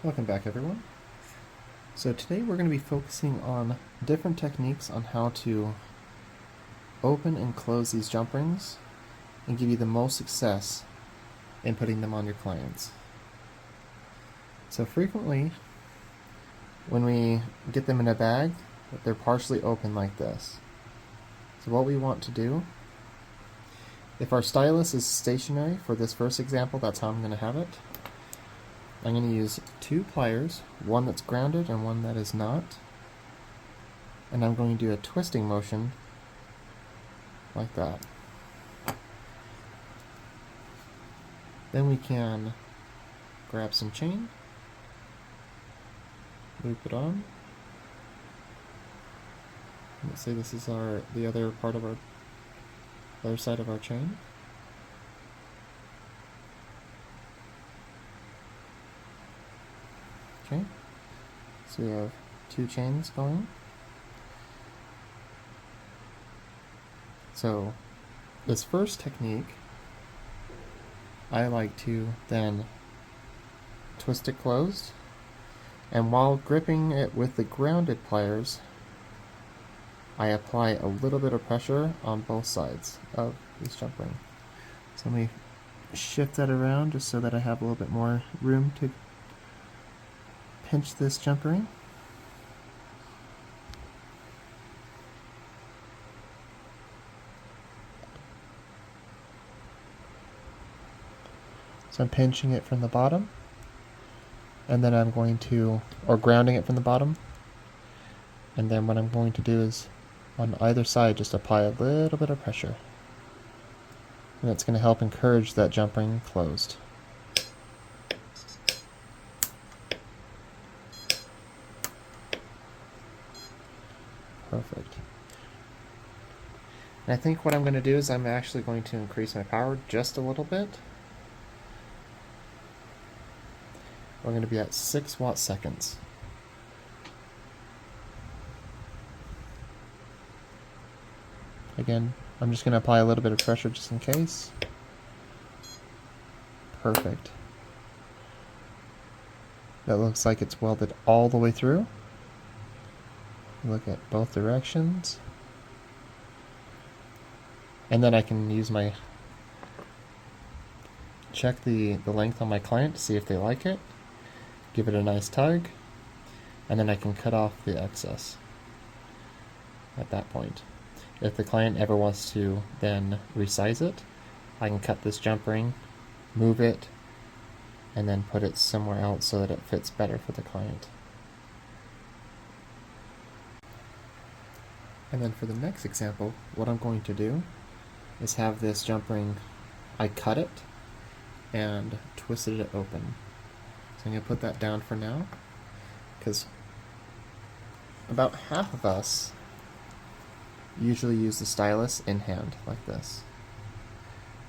Welcome back, everyone. So today we're going to be focusing on different techniques on how to open and close these jump rings and give you the most success in putting them on your clients. So frequently when we get them in a bag, they're partially open like this. So what we want to do, if our stylus is stationary for this first example, that's how I'm going to have it. I'm going to use two pliers, one that's grounded and one that is not, and I'm going to do a twisting motion like that. Then we can grab some chain, loop it on. Let's say this is the other part of our other side of our chain. Okay, so we have two chains going. So this first technique, I like to then twist it closed, and while gripping it with the grounded pliers, I apply a little bit of pressure on both sides of this jump ring. So let me shift that around just so that I have a little bit more room to pinch this jump ring. So I'm pinching it from the bottom, and then I'm going to, or grounding it from the bottom, and then what I'm going to do is on either side just apply a little bit of pressure, and it's going to help encourage that jump ring closed. Perfect. And I think what I'm going to do is I'm actually going to increase my power just a little bit. We're going to be at 6 watt-seconds. Again, I'm just going to apply a little bit of pressure just in case. Perfect. That looks like it's welded all the way through. Look at both directions. And then I can use my check the length on my client to see if they like it. Give it a nice tug, and then I can cut off the excess at that point. If the client ever wants to then resize it, I can cut this jump ring, move it, and then put it somewhere else so that it fits better for the client. And then for the next example, what I'm going to do is have this jump ring, I cut it and twisted it open. So I'm going to put that down for now, because about half of us usually use the stylus in hand like this.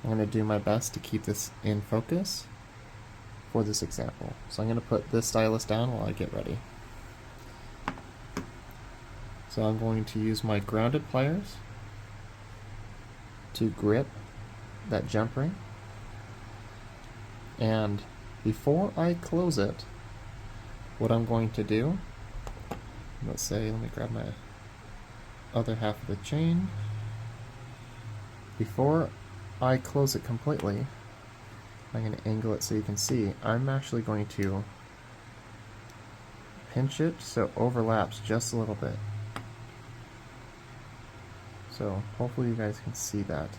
I'm going to do my best to keep this in focus for this example. So I'm going to put this stylus down while I get ready. So I'm going to use my grounded pliers to grip that jump ring, and before I close it, what I'm going to do, let me grab my other half of the chain. Before I close it completely, I'm going to angle it so you can see, I'm actually going to pinch it so it overlaps just a little bit. So hopefully you guys can see that.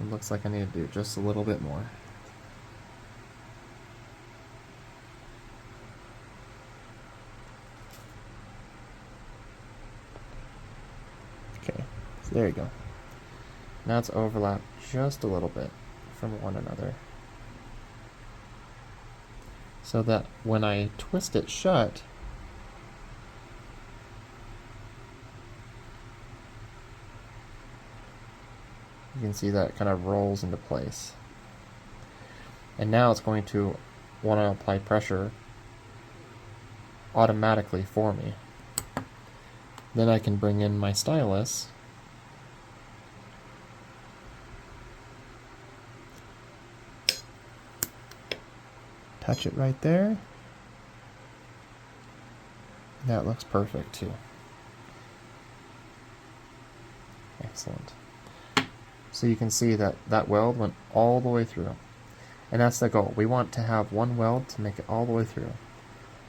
It looks like I need to do just a little bit more. Okay, so there you go. Now it's overlapped just a little bit from one another, so that when I twist it shut, you can see that it kind of rolls into place. And now it's going to want to apply pressure automatically for me. Then I can bring in my stylus touch it right there. That looks perfect too. Excellent. So you can see that that weld went all the way through. And that's the goal. We want to have one weld to make it all the way through.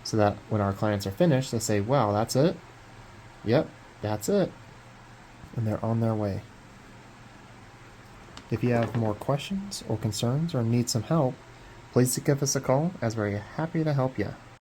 So that when our clients are finished, they say, wow, that's it? Yep, that's it. And they're on their way. If you have more questions or concerns or need some help, please give us a call, as we're happy to help you.